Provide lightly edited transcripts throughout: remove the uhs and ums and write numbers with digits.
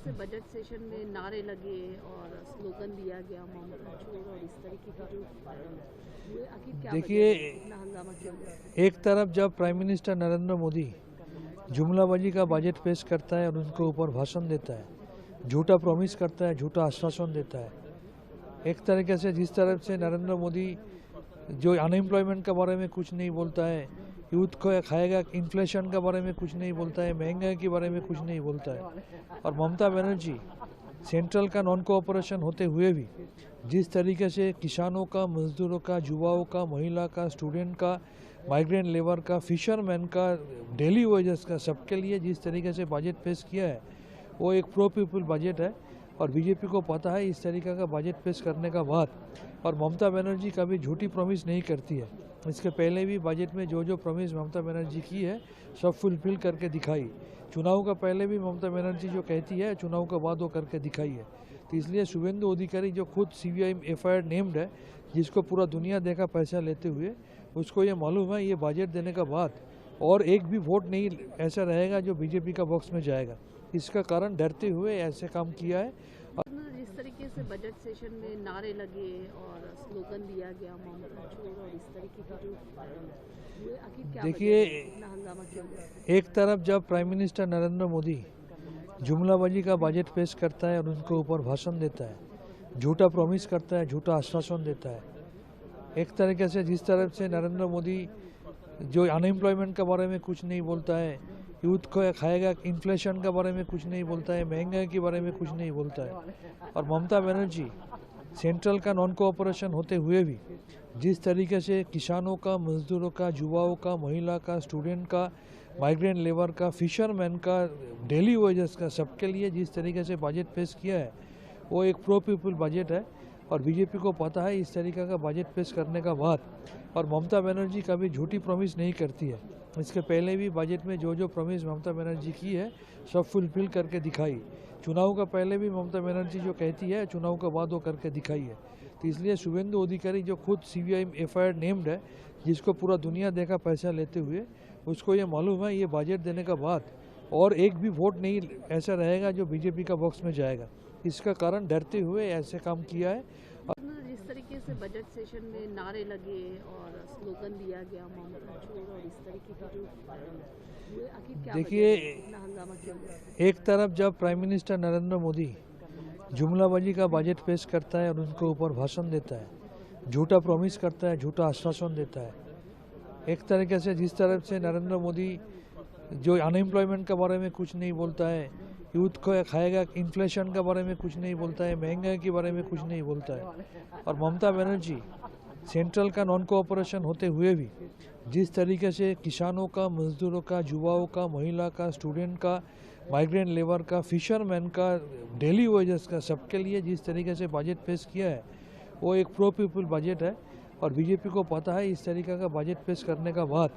से budget session में नारे लगे और स्लोगन दिया गया ममता छोड़ और इस तरीके के जो हुए, आखिर क्या देखिए, वजह है? इतना हंगामा क्यों हुआ? एक तरफ जब प्राइम मिनिस्टर नरेंद्र मोदी जुमलाबाजी का बजट पेश करता है और उनके ऊपर भाषण देता है, झूठा प्रॉमिस करता है, झूठा आश्वासन देता है, एक तरीके से जिस तरफ से नरेंद्र मोदी जो अनएम्प्लॉयमेंट के बारे में कुछ नहीं बोलता है, यूथ को खाएगा, इन्फ्लेशन के बारे में कुछ नहीं बोलता है, महंगाई के बारे में कुछ नहीं बोलता है, और ममता बनर्जी सेंट्रल का नॉन कोऑपरेशन होते हुए भी जिस तरीके से किसानों का, मजदूरों का, युवाओं का, महिला का, स्टूडेंट का, माइग्रेंट लेबर का, फिशरमैन का, डेली वेजेस का, सबके लिए जिस तरीके से बजट पेश किया है वो एक प्रो पीपल बजट है। और बीजेपी को पता है इस तरीके का बजट पेश करने का बाद, और ममता बनर्जी कभी झूठी प्रॉमिस नहीं करती है। इसके पहले भी बजट में जो जो प्रॉमिस ममता बनर्जी की है सब फुलफिल करके दिखाई। चुनाव का पहले भी ममता बनर्जी जो कहती है चुनाव के बाद वो करके दिखाई है। तो इसलिए शुभेंदु अधिकारी जो खुद सीबीआई एफआईआर नेम्ड है, जिसको पूरा दुनिया देखा पैसा लेते हुए, उसको ये मालूम है ये बजट देने का बाद और एक भी वोट नहीं ऐसा रहेगा जो बीजेपी का बॉक्स में जाएगा। इसका कारण डरते हुए ऐसे काम किया है। जिस तरीके से बजट सेशन में नारे लगे और स्लोगन दिया गया ममता छोड़ और इस तरीके के जो हुए, आखिर क्या देखिए, वजह है? इतना हंगामा क्यों हुआ? एक तरफ जब प्राइम मिनिस्टर नरेंद्र मोदी जुमलाबाजी का बजट पेश करता है और उनके ऊपर भाषण देता है, झूठा प्रॉमिस करता है, झूठा आश्वासन देता है, एक तरीके से जिस तरफ से नरेंद्र मोदी जो अनएम्प्लॉयमेंट के बारे में कुछ नहीं बोलता है, यूथ को खाएगा, इन्फ्लेशन के बारे में कुछ नहीं बोलता है, महंगाई के बारे में कुछ नहीं बोलता है, और ममता बनर्जी सेंट्रल का नॉन कोऑपरेशन होते हुए भी जिस तरीके से किसानों का, मजदूरों का, युवाओं का, महिला का, स्टूडेंट का, माइग्रेंट लेबर का, फिशरमैन का, डेली वेजेस का, सबके लिए जिस तरीके से बजट पेश किया है वो एक प्रो पीपल बजट है। और बीजेपी को पता है इस तरीके का बजट पेश करने का बाद, और ममता बनर्जी कभी झूठी प्रॉमिस नहीं करती है। इसके पहले भी बजट में जो जो प्रॉमिस ममता बनर्जी की है सब फुलफिल करके दिखाई। चुनाव का पहले भी ममता बनर्जी जो कहती है चुनाव के बाद वो करके दिखाई है। तो इसलिए शुभेंदु अधिकारी जो खुद सीबीआई एफआईआर नेम्ड है, जिसको पूरा दुनिया देखा पैसा लेते हुए, उसको ये मालूम है ये बजट देने का बाद और एक भी वोट नहीं ऐसा रहेगा जो बीजेपी का बॉक्स में जाएगा। इसका कारण डरते हुए ऐसे काम किया है। जिस तरीके से बजट सेशन में नारे लगे और स्लोगन दिया गया ममता छोड़ और इस तरीके के जो हुए, आखिर क्या देखिए, वजह है? इतना हंगामा क्यों हुआ? एक तरफ जब प्राइम मिनिस्टर नरेंद्र मोदी जुमलाबाजी का बजट पेश करता है और उनके ऊपर भाषण देता है, झूठा प्रॉमिस करता है, झूठा आश्वासन देता है, एक तरीके से जिस तरफ से नरेंद्र मोदी जो अनएम्प्लॉयमेंट के बारे में कुछ नहीं बोलता है, यूथ को खाएगा, इन्फ्लेशन के बारे में कुछ नहीं बोलता है, महंगाई के बारे में कुछ नहीं बोलता है, और ममता बनर्जी सेंट्रल का नॉन कोऑपरेशन होते हुए भी जिस तरीके से किसानों का, मजदूरों का, युवाओं का, महिला का, स्टूडेंट का, माइग्रेंट लेबर का, फिशरमैन का, डेली वेजेस का, सबके लिए जिस तरीके से बजट पेश किया है वो एक प्रो पीपल बजट है। और बीजेपी को पता है इस तरीके का बजट पेश करने का बाद,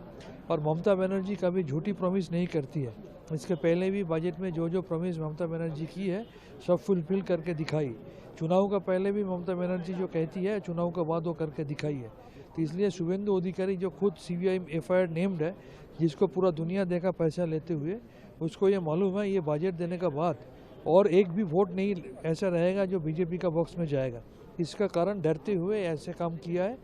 और ममता बनर्जी कभी झूठी प्रॉमिस नहीं करती है। इसके पहले भी बजट में जो जो प्रॉमिस ममता बनर्जी की है सब फुलफिल करके दिखाई। चुनाव का पहले भी ममता बनर्जी जो कहती है चुनाव के बाद वो करके दिखाई है। तो इसलिए शुभेंदु अधिकारी जो खुद सीबीआई एफआईआर नेम्ड है, जिसको पूरा दुनिया देखा पैसा लेते हुए, उसको ये मालूम है ये बजट देने का बाद और एक भी वोट नहीं ऐसा रहेगा जो बीजेपी का बॉक्स में जाएगा। इसका कारण डरते हुए ऐसे काम किया है।